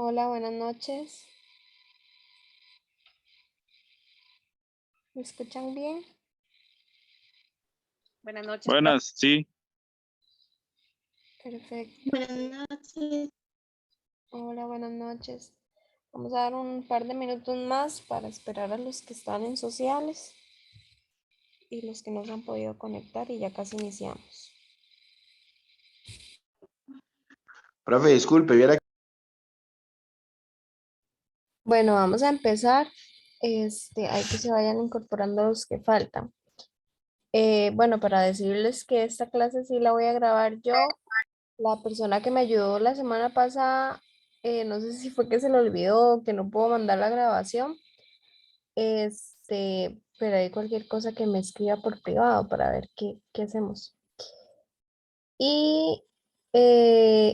Hola, buenas noches. ¿Me escuchan bien? Buenas noches, profe. Buenas, sí. Perfecto. Buenas noches. Hola, buenas noches. Vamos a dar un par de minutos más para esperar a los que están en sociales y los que no se han podido conectar y ya casi iniciamos. Profe, disculpe, viera. Bueno, vamos a empezar. Hay que se vayan incorporando los que faltan. Bueno, para decirles que esta clase sí la voy a grabar yo. La persona que me ayudó la semana pasada, no sé si fue que se le olvidó, que no puedo mandar la grabación. Pero hay cualquier cosa que me escriba por privado para ver qué hacemos. Y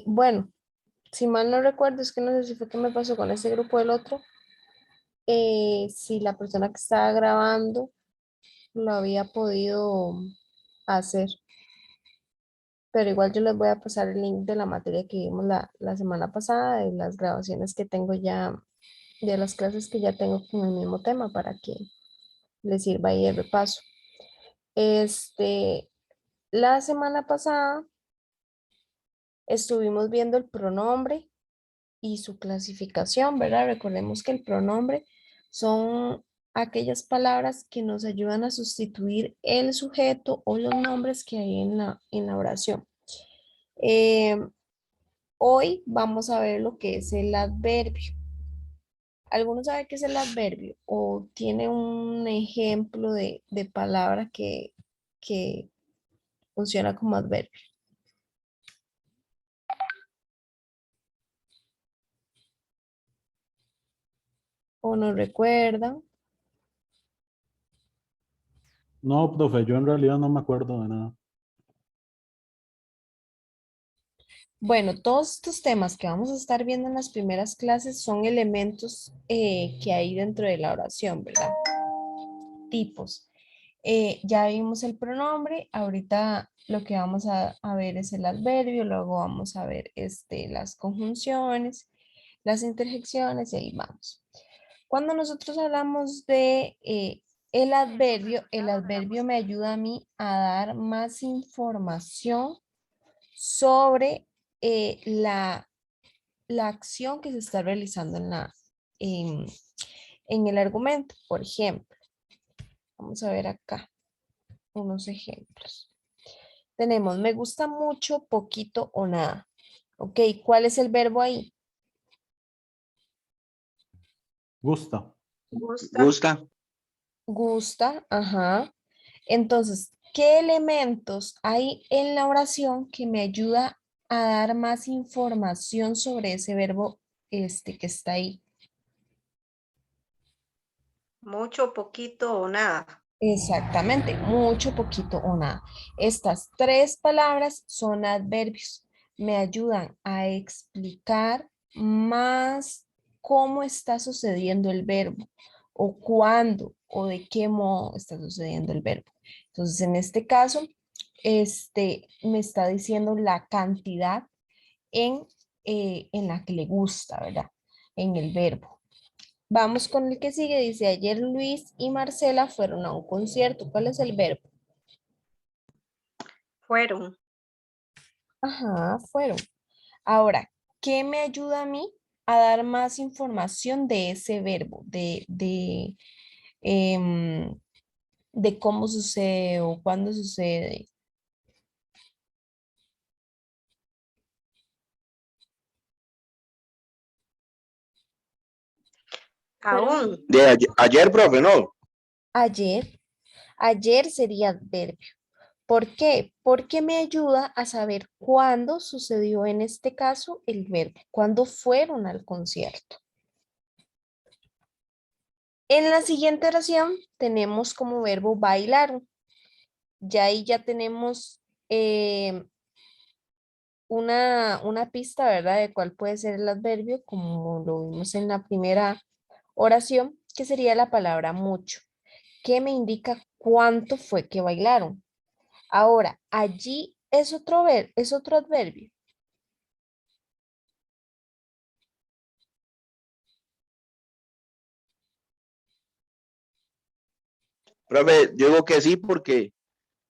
bueno, si mal no recuerdo, es que no sé si fue que me pasó con ese grupo del otro, si la persona que estaba grabando lo había podido hacer. Pero igual yo les voy a pasar el link de la materia que vimos la semana pasada, de las grabaciones que tengo ya, de las clases que ya tengo con el mismo tema para que les sirva ahí el repaso. Este, la semana pasada estuvimos viendo el pronombre y su clasificación, ¿verdad? Recordemos que el pronombre son aquellas palabras que nos ayudan a sustituir el sujeto o los nombres que hay en la oración. Eh, Hoy vamos a ver lo que es el adverbio. ¿Alguno sabe qué es el adverbio? ¿O tiene un ejemplo de palabra que funciona como adverbio? ¿O no recuerdan? No, profe, yo en realidad no me acuerdo de nada. Bueno, todos estos temas que vamos a estar viendo en las primeras clases son elementos que hay dentro de la oración, ¿verdad? Tipos. Ya vimos el pronombre, ahorita lo que vamos a ver es el adverbio, luego vamos a ver las conjunciones, las interjecciones y ahí vamos. Cuando nosotros hablamos de el adverbio me ayuda a mí a dar más información sobre la acción que se está realizando en, en el argumento. Por ejemplo, vamos a ver acá unos ejemplos. Tenemos me gusta mucho, poquito o nada. Ok, ¿cuál es el verbo ahí? Gusta. Gusta. Gusta, ajá. Entonces, ¿qué elementos hay en la oración que me ayuda a dar más información sobre ese verbo que está ahí? Mucho, poquito o nada. Exactamente, mucho, poquito o nada. Estas tres palabras son adverbios. Me ayudan a explicar más cómo está sucediendo el verbo o cuándo o de qué modo está sucediendo el verbo. Entonces, en este caso, me está diciendo la cantidad en la que le gusta, ¿verdad? En el verbo. Vamos con el que sigue. Dice, ayer Luis y Marcela fueron a un concierto. ¿Cuál es el verbo? Fueron. Ajá, fueron. Ahora, ¿qué me ayuda a mí a dar más información de ese verbo? Em, de cómo sucede o cuándo sucede. Fueron Aún. De ayer, profe, no. ayer. Ayer sería adverbio. ¿Por qué? Porque me ayuda a saber cuándo sucedió en este caso el verbo, cuándo fueron al concierto. En la siguiente oración tenemos como verbo bailar. Ya ahí ya tenemos una pista, ¿verdad? De cuál puede ser el adverbio, como lo vimos en la primera oración, que sería la palabra mucho, que me indica cuánto fue que bailaron. Ahora, allí es otro adverbio. Profe, yo digo que sí porque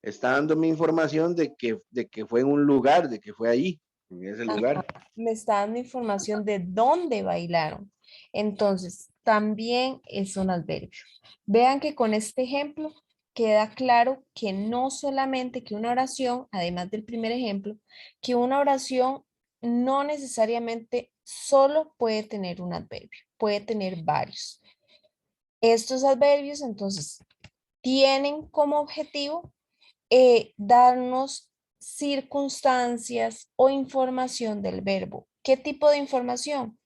está dándome información de que fue en un lugar, de que fue ahí, en ese lugar. Me está dando información de dónde bailaron. Entonces, también es un adverbio. Vean que con este ejemplo queda claro que no solamente que una oración, además del primer ejemplo, que una oración no necesariamente solo puede tener un adverbio, puede tener varios. Estos adverbios, entonces, tienen como objetivo darnos circunstancias o información del verbo. ¿Qué tipo de información?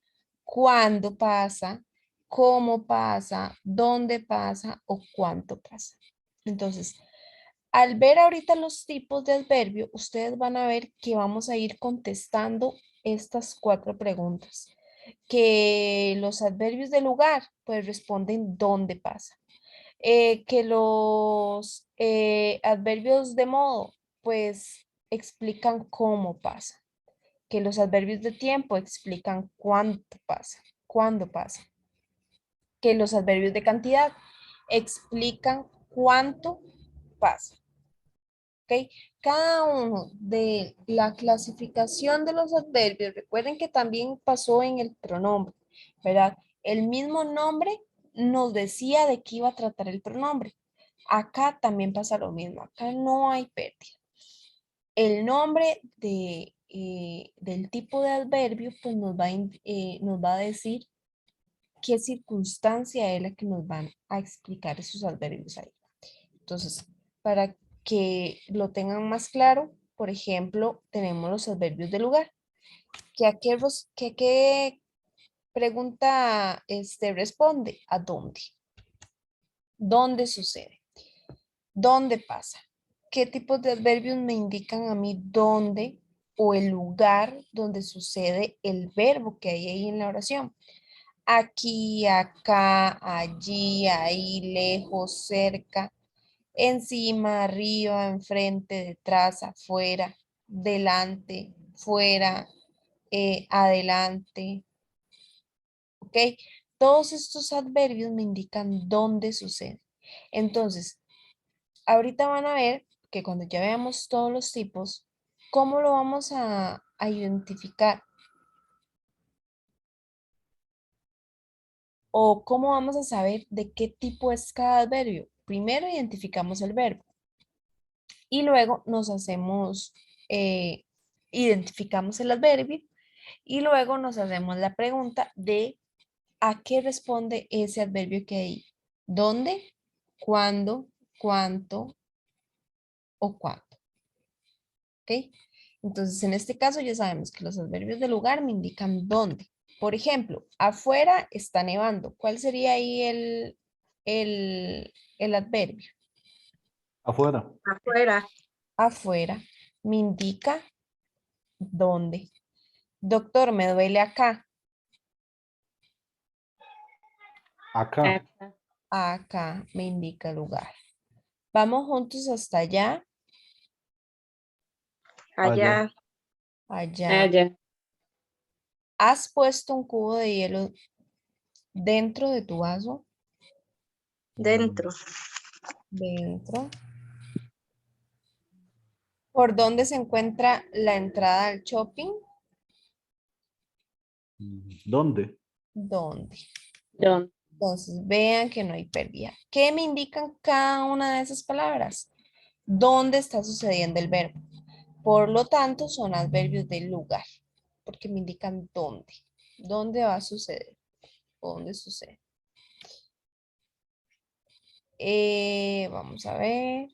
¿Cuándo pasa? ¿Cómo pasa? ¿Dónde pasa? ¿O cuánto pasa? Entonces, al ver ahorita los tipos de adverbio, ustedes van a ver que vamos a ir contestando estas 4 preguntas. Que los adverbios de lugar, pues responden dónde pasa. Que los adverbios de modo, pues explican cómo pasa. Que los adverbios de tiempo explican cuánto pasa, cuándo pasa. Que los adverbios de cantidad explican cuánto pasa. ¿Ok? Cada uno de la clasificación de los adverbios, recuerden que también pasó en el pronombre, ¿verdad? El mismo nombre nos decía de qué iba a tratar el pronombre. Acá también pasa lo mismo, acá no hay pérdida. El nombre del tipo de adverbio pues nos va a decir qué circunstancia es la que nos van a explicar esos adverbios ahí. Entonces, para que lo tengan más claro, por ejemplo, tenemos los adverbios de lugar. ¿Qué pregunta responde? ¿A dónde? ¿Dónde sucede? ¿Dónde pasa? ¿Qué tipos de adverbios me indican a mí dónde o el lugar donde sucede el verbo que hay ahí en la oración? Aquí, acá, allí, ahí, lejos, cerca, encima, arriba, enfrente, detrás, afuera, delante, fuera, adelante, ¿ok? Todos estos adverbios me indican dónde sucede. Entonces, ahorita van a ver que cuando ya veamos todos los tipos, ¿cómo lo vamos a identificar? ¿O cómo vamos a saber de qué tipo es cada adverbio? Primero identificamos el verbo y luego identificamos el adverbio y luego nos hacemos la pregunta de a qué responde ese adverbio que hay. ¿Dónde? ¿Cuándo? ¿Cuánto? ¿O cuándo? ¿Ok? Entonces, en este caso ya sabemos que los adverbios de lugar me indican dónde. Por ejemplo, afuera está nevando. ¿Cuál sería ahí el adverbio? Afuera. Afuera. Afuera me indica dónde. Doctor, me duele acá. Acá. Acá me indica el lugar. Vamos juntos hasta allá, Allá. Allá. allá. ¿Has puesto un cubo de hielo dentro de tu vaso? Dentro. Dentro. ¿Por dónde se encuentra la entrada al shopping? ¿Dónde? ¿Dónde? Entonces, vean que no hay pérdida. ¿Qué me indican cada una de esas palabras? ¿Dónde está sucediendo el verbo? Por lo tanto, son adverbios del lugar, porque me indican dónde. ¿Dónde va a suceder? ¿Dónde sucede? Vamos a ver.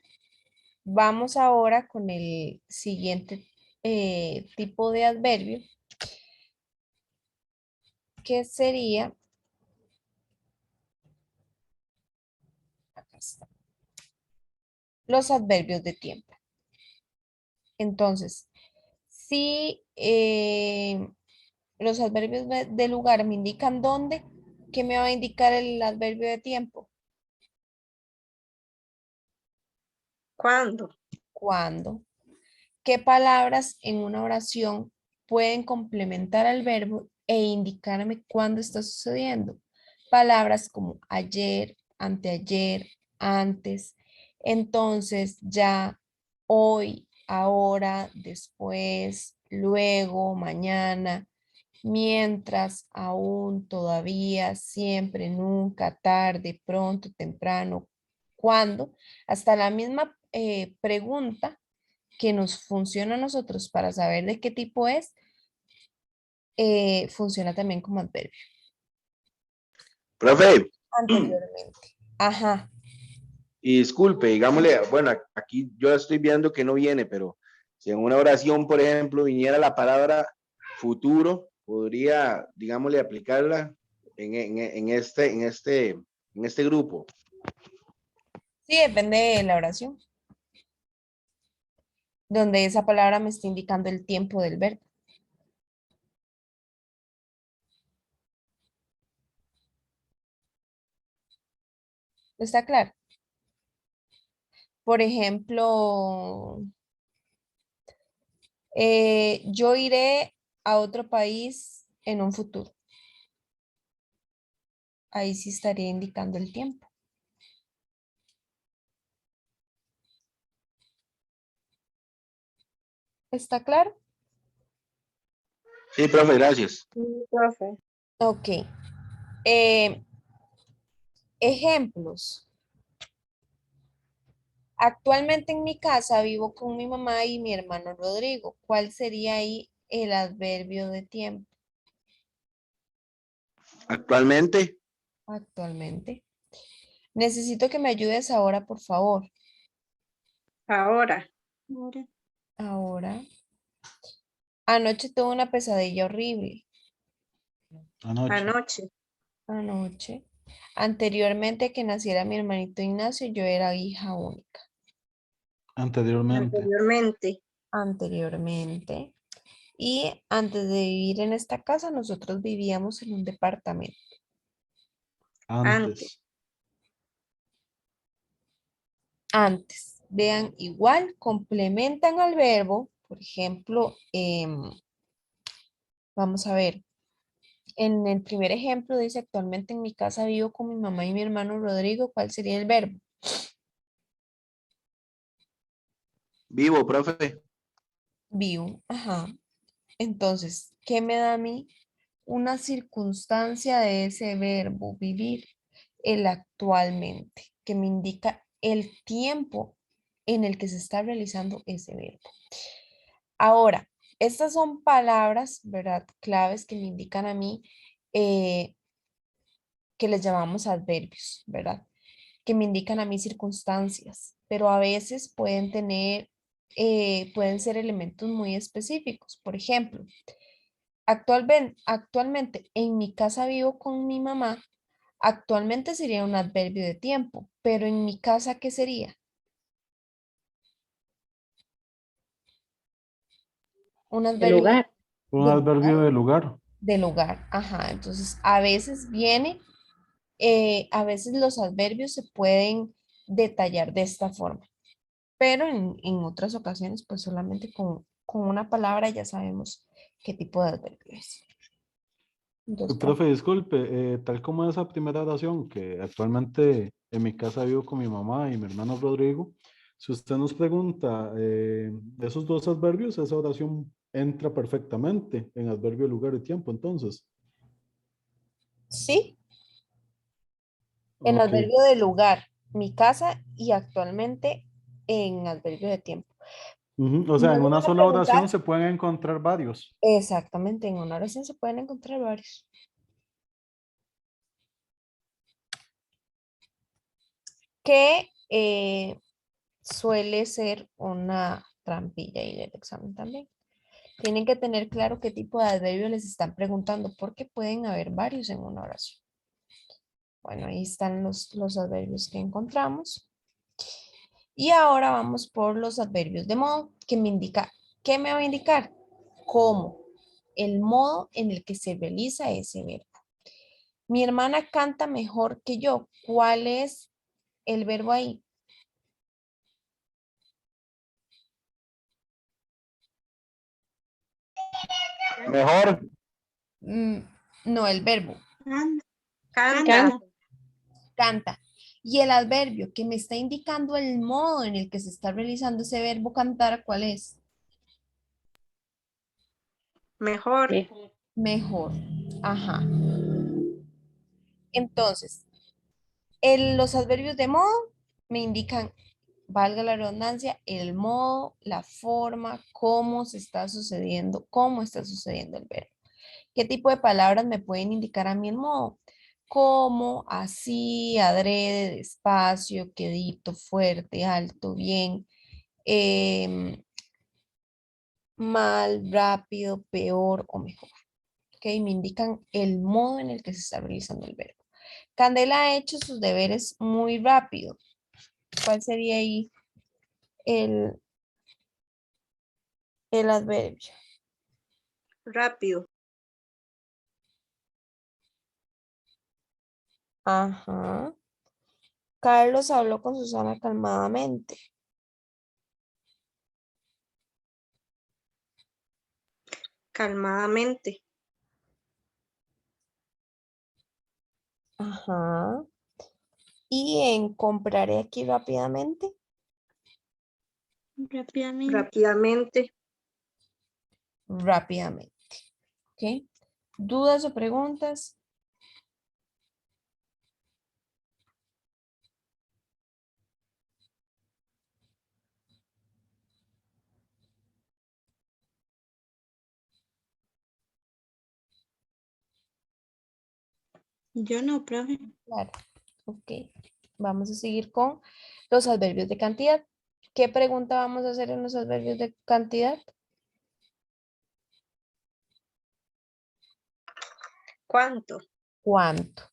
Vamos ahora con el siguiente tipo de adverbio, que sería, acá está, los adverbios de tiempo. Entonces, si los adverbios de lugar me indican dónde, ¿qué me va a indicar el adverbio de tiempo? ¿Cuándo? ¿Cuándo? ¿Qué palabras en una oración pueden complementar al verbo e indicarme cuándo está sucediendo? Palabras como ayer, anteayer, antes. Entonces ya hoy, ahora, después, luego, mañana, mientras, aún, todavía, siempre, nunca, tarde, pronto, temprano, cuándo, hasta la misma pregunta que nos funciona a nosotros para saber de qué tipo es, funciona también como adverbio. Profe, Anteriormente. Ajá. y disculpe, digámosle, bueno, aquí yo estoy viendo que no viene, pero si en una oración, por ejemplo, viniera la palabra futuro, podría, digámosle, aplicarla en este grupo. Sí, depende de la oración, donde esa palabra me está indicando el tiempo del verbo. ¿Está claro? Por ejemplo, yo iré a otro país en un futuro. Ahí sí estaría indicando el tiempo. ¿Está claro? Sí, profe, gracias. Sí, profe. Ok. Eh, ejemplos. Actualmente en mi casa vivo con mi mamá y mi hermano Rodrigo. ¿Cuál sería ahí el adverbio de tiempo? Actualmente, Actualmente. Necesito que me ayudes ahora, por favor. Ahora. Ahora. Anoche tuve una pesadilla horrible. Anoche. Anoche. Anoche. Anteriormente que naciera mi hermanito Ignacio, yo era hija única. Anteriormente. Anteriormente. Anteriormente. Y antes de vivir en esta casa, nosotros vivíamos en un departamento. Antes. Antes. Vean, igual complementan al verbo. Por ejemplo, vamos a ver. En el primer ejemplo dice, actualmente en mi casa vivo con mi mamá y mi hermano Rodrigo. ¿Cuál sería el verbo? vivo, profe. Vivo. Ajá. Entonces, ¿qué me da a mí? Una circunstancia de ese verbo, vivir, el actualmente, que me indica el tiempo en el que se está realizando ese verbo. Ahora, estas son palabras, ¿verdad? Claves que me indican a mí, eh, que les llamamos adverbios, ¿verdad? Que me indican a mí circunstancias, pero a veces pueden tener, pueden ser elementos muy específicos. Por ejemplo, actualmente en mi casa vivo con mi mamá. Actualmente sería un adverbio de tiempo, pero en mi casa, ¿qué sería? Un El adverbio lugar. Un de adverbio lugar. de lugar. De lugar, ajá. Entonces, a veces viene, a veces los adverbios se pueden detallar de esta forma, pero en otras ocasiones, pues solamente con una palabra ya sabemos qué tipo de adverbio es. Entonces, Profe, disculpe, tal como esa primera oración, que actualmente en mi casa vivo con mi mamá y mi hermano Rodrigo, si usted nos pregunta de esos dos adverbios, esa oración entra perfectamente en adverbio, lugar y tiempo, entonces. sí, en Ok. adverbio de lugar, mi casa y actualmente en adverbio de tiempo. Ujú. O Me sea, en una van a sola oración preguntar, se pueden encontrar varios. exactamente, en una oración se pueden encontrar varios. Que suele ser una trampilla y del examen también. Tienen que tener claro qué tipo de adverbio les están preguntando, porque pueden haber varios en una oración. Bueno, ahí están los adverbios que encontramos. Y ahora vamos por los adverbios de modo, que me indica, ¿qué me va a indicar? ¿Cómo? El modo en el que se realiza ese verbo. Mi hermana canta mejor que yo. ¿Cuál es el verbo ahí? Mejor, Mm, no, el verbo. Canta. Canta. Y el adverbio que me está indicando el modo en el que se está realizando ese verbo cantar, ¿cuál es? Mejor. Mejor. Ajá. Entonces, los adverbios de modo me indican, valga la redundancia, el modo, la forma, cómo está sucediendo el verbo. ¿Qué tipo de palabras me pueden indicar a mí el modo? Como, así, adrede, despacio, quedito, fuerte, alto, bien, mal, rápido, peor o mejor. ¿Ok? Me indican el modo en el que se está realizando el verbo. Candela ha hecho sus deberes muy rápido. ¿Cuál sería ahí el adverbio? Rápido. Ajá. Carlos habló con Susana calmadamente. Calmadamente. Ajá. Y en compraré aquí rápidamente. Rápidamente. Rápidamente. ¿Ok? ¿Dudas o preguntas? Yo no, profe. Claro. Ok. Vamos a seguir con los adverbios de cantidad. ¿Qué pregunta vamos a hacer en los adverbios de cantidad? ¿Cuánto? ¿Cuánto?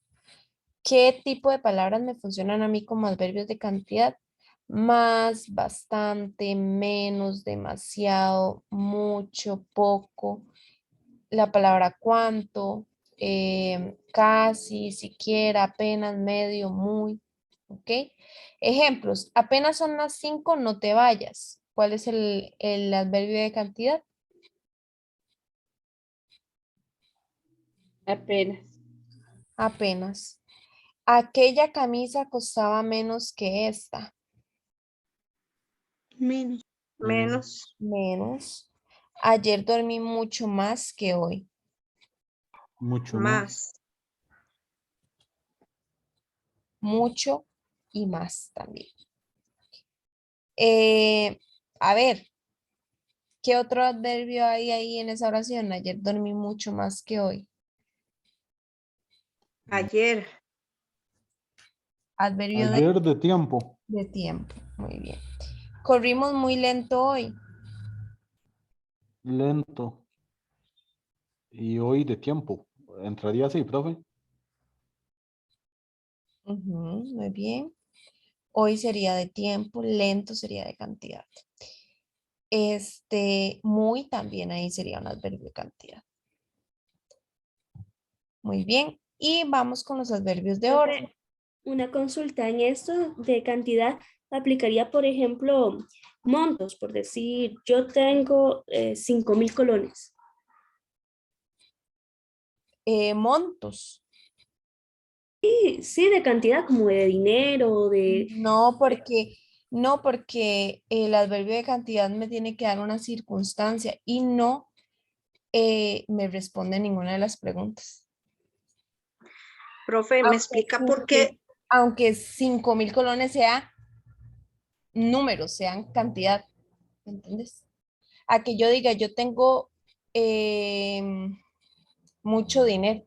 ¿Qué tipo de palabras me funcionan a mí como adverbios de cantidad? Más, bastante, menos, demasiado, mucho, poco. La palabra cuánto, casi, siquiera, apenas, medio, muy. ¿Ok? Ejemplos. Apenas son las 5, no te vayas. ¿Cuál es el adverbio de cantidad? Apenas. Apenas. Aquella camisa costaba menos que esta. Menos. Menos. Menos. Ayer dormí mucho más que hoy. Mucho más. Más. Mucho y más también. Eh, a ver, ¿qué otro adverbio hay ahí en esa oración? Ayer dormí mucho más que hoy. Ayer. Adverbio Ayer de tiempo. de tiempo. Muy bien. Corrimos muy lento hoy. Lento. Y hoy de tiempo. Entraría así, profe. Ujú, muy bien. Hoy sería de tiempo, lento sería de cantidad. Muy también ahí sería un adverbio de cantidad. Muy bien. Y vamos con los adverbios de orden. Una consulta en esto de cantidad aplicaría, por ejemplo, montos, por decir, yo tengo 5.000 colones. Montos. Sí, sí, de cantidad como de dinero, de... No porque el adverbio de cantidad me tiene que dar una circunstancia y no me responde ninguna de las preguntas. Profe, ¿me explica por qué? Aunque 5.000 colones sea números, sean cantidad, ¿me entiendes? A que yo diga, yo tengo mucho dinero.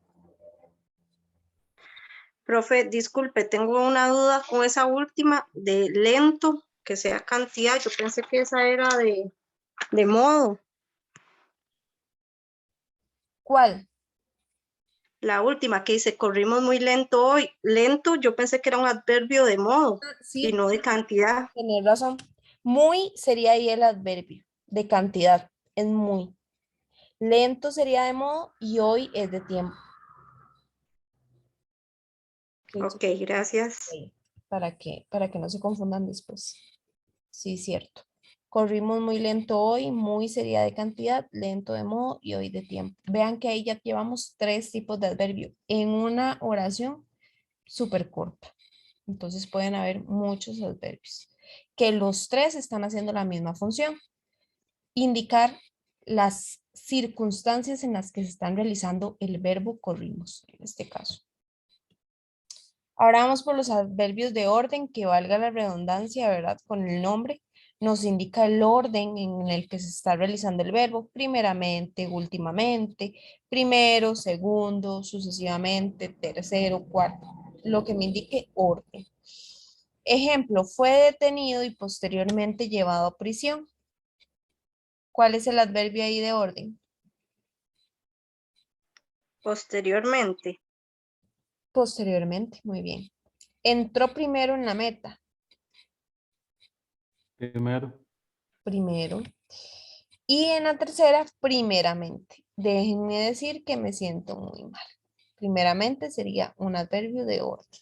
Profe, disculpe, tengo una duda con esa última de lento, que sea cantidad. Yo pensé que esa era de modo. ¿Cuál? La última que dice, corrimos muy lento hoy. Lento, yo pensé que era un adverbio de modo y Sí, no de cantidad. tienes razón. Muy sería ahí el adverbio de cantidad, es muy. Lento sería de modo y hoy es de tiempo. Ok, gracias. Sí, para que no se confundan después. Sí, cierto. Corrimos muy lento hoy, muy sería de cantidad, lento de modo y hoy de tiempo. Vean que ahí ya llevamos 3 tipos de adverbio en una oración súper corta. Entonces pueden haber muchos adverbios. Que los tres están haciendo la misma función. Indicar las circunstancias en las que se están realizando el verbo corrimos, en este caso. Ahora vamos por los adverbios de orden, que valga la redundancia, ¿verdad? Con el nombre nos indica el orden en el que se está realizando el verbo, primeramente, últimamente, primero, segundo, sucesivamente, tercero, cuarto, lo que me indique orden. Ejemplo, fue detenido y posteriormente llevado a prisión. ¿Cuál es el adverbio ahí de orden? Posteriormente. Posteriormente, muy bien. Entró primero en la meta. Primero. Primero. Y en la tercera, primeramente. Déjenme decir que me siento muy mal. Primeramente sería un adverbio de orden.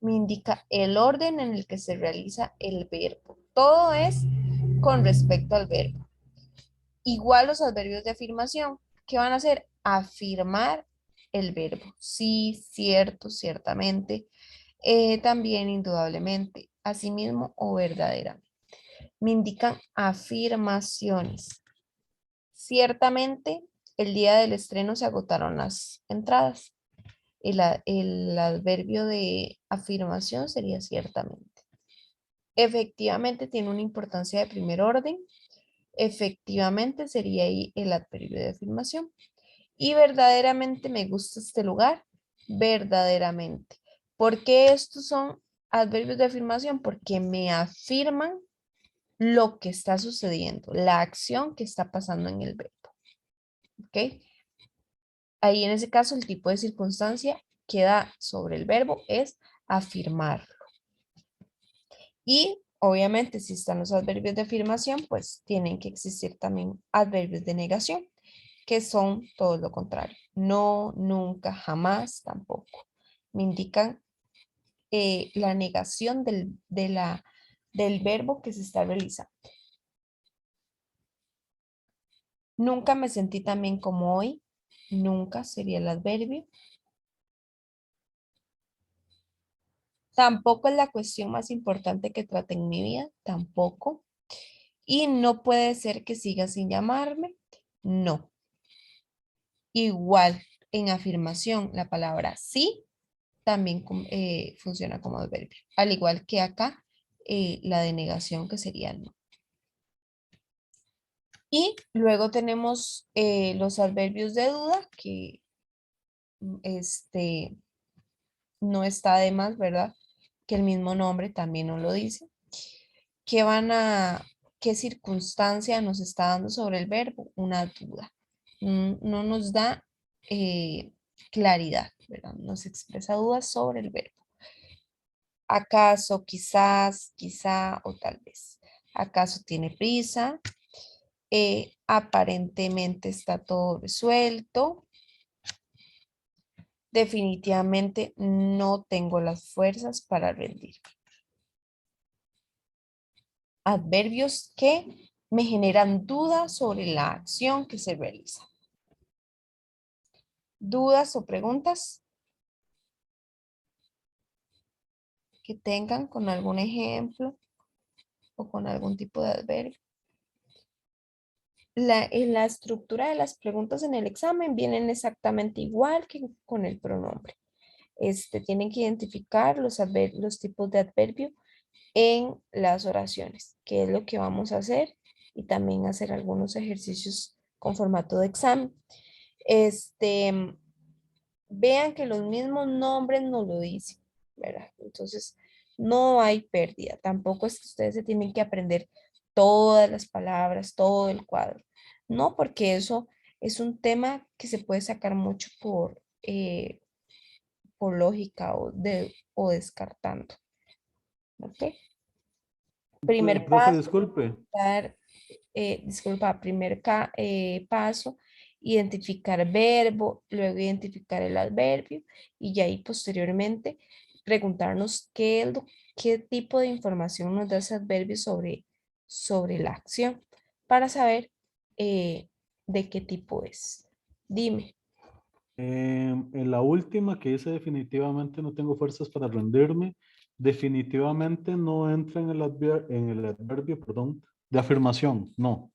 Me indica el orden en el que se realiza el verbo. Todo es con respecto al verbo. Igual los adverbios de afirmación. ¿Qué van a hacer? Afirmar el verbo. Sí, cierto, ciertamente. También, indudablemente. Asimismo o verdaderamente. Me indican afirmaciones. Ciertamente, el día del estreno se agotaron las entradas. El adverbio de afirmación sería ciertamente. Efectivamente, tiene una importancia de primer orden. Efectivamente, sería ahí el adverbio de afirmación. Y verdaderamente me gusta este lugar. Verdaderamente. ¿Por qué estos son adverbios de afirmación? Porque me afirman lo que está sucediendo, la acción que está pasando en el verbo. ¿Ok? Ahí en ese caso el tipo de circunstancia que da sobre el verbo es afirmarlo. Y obviamente si están los adverbios de afirmación, pues tienen que existir también adverbios de negación, que son todo lo contrario. No, nunca, jamás, tampoco. Me indican la negación del verbo que se está realizando. Nunca me sentí tan bien como hoy. Nunca sería el adverbio. Tampoco es la cuestión más importante que trate en mi vida. Tampoco. Y no puede ser que siga sin llamarme. No. Igual en afirmación, la palabra sí también funciona como adverbio. Al igual que acá, la denegación que sería no. Y luego tenemos los adverbios de duda, que no está de más, ¿verdad? Que el mismo nombre también nos lo dice. ¿Qué circunstancia nos está dando sobre el verbo? Una duda. No nos da claridad, ¿verdad? Nos expresa dudas sobre el verbo. ¿Acaso, quizás, quizá o tal vez? ¿Acaso tiene prisa? Aparentemente está todo resuelto. Definitivamente no tengo las fuerzas para rendir. Adverbios que me generan dudas sobre la acción que se realiza. ¿Dudas o preguntas que tengan con algún ejemplo o con algún tipo de adverbio? En la estructura de las preguntas en el examen vienen exactamente igual que con el pronombre. Tienen que identificar los tipos de adverbio en las oraciones, que es lo que vamos a hacer, y también hacer algunos ejercicios con formato de examen. Vean que los mismos nombres nos lo dicen, ¿verdad? Entonces, no hay pérdida. Tampoco es que ustedes se tienen que aprender todas las palabras, todo el cuadro. No, porque eso es un tema que se puede sacar mucho por lógica o descartando. ¿Ok? Primer Profe, paso, disculpe. paso, identificar verbo, luego identificar el adverbio y ya ahí posteriormente preguntarnos qué tipo de información nos da ese adverbio sobre la acción para saber de qué tipo es. Dime. En la última que dice definitivamente no tengo fuerzas para rendirme, definitivamente no entra en el adverbio, perdón, de afirmación, no.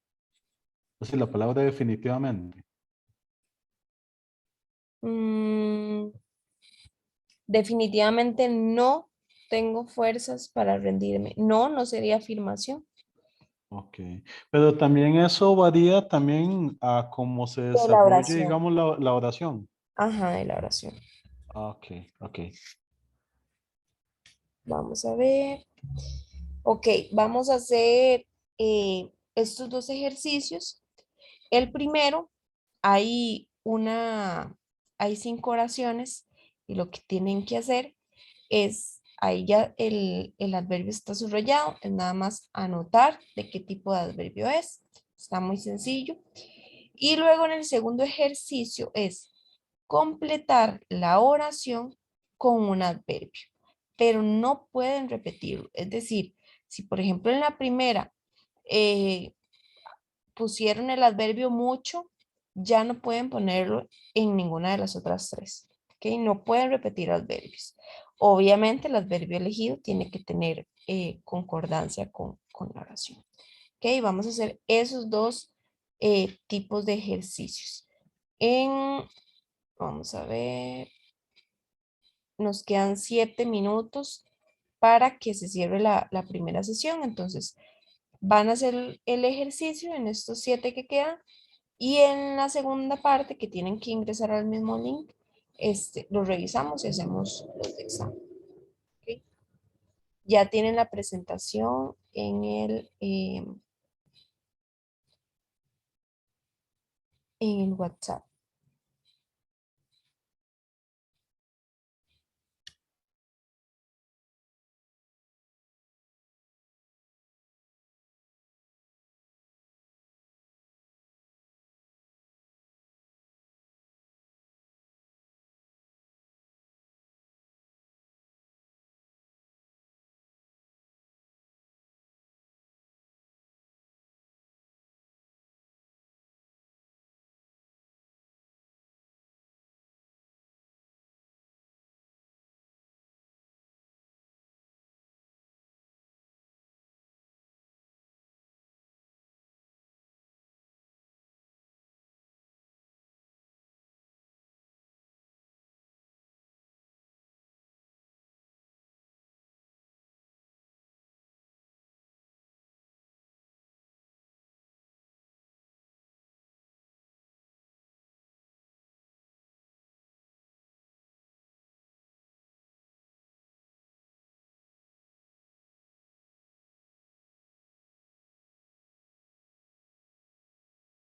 Es decir, la palabra definitivamente. Definitivamente no tengo fuerzas para rendirme. No, no sería afirmación. Ok, pero también eso varía también a cómo se De la desarrolle, oración. digamos, la oración. Ajá, de la oración. Ok, ok. Vamos a ver. Ok, vamos a hacer estos dos ejercicios. El primero, hay hay 5 oraciones y lo que tienen que hacer es, ahí ya el adverbio está subrayado, es nada más anotar de qué tipo de adverbio es. Está muy sencillo. Y luego en el segundo ejercicio es completar la oración con un adverbio, pero no pueden repetirlo. Es decir, si por ejemplo en la primera eh, pusieron el adverbio mucho, ya no pueden ponerlo en ninguna de las otras tres. ¿Ok? No pueden repetir adverbios. Obviamente el adverbio elegido tiene que tener concordancia con la oración. ¿Ok? Vamos a hacer esos dos tipos de ejercicios. Vamos a ver, nos quedan 7 minutos para que se cierre la primera sesión. Entonces, van a hacer el ejercicio en estos 7 que quedan y en la segunda parte que tienen que ingresar al mismo link, lo revisamos y hacemos los de examen. ¿Ok? Ya tienen la presentación en el WhatsApp.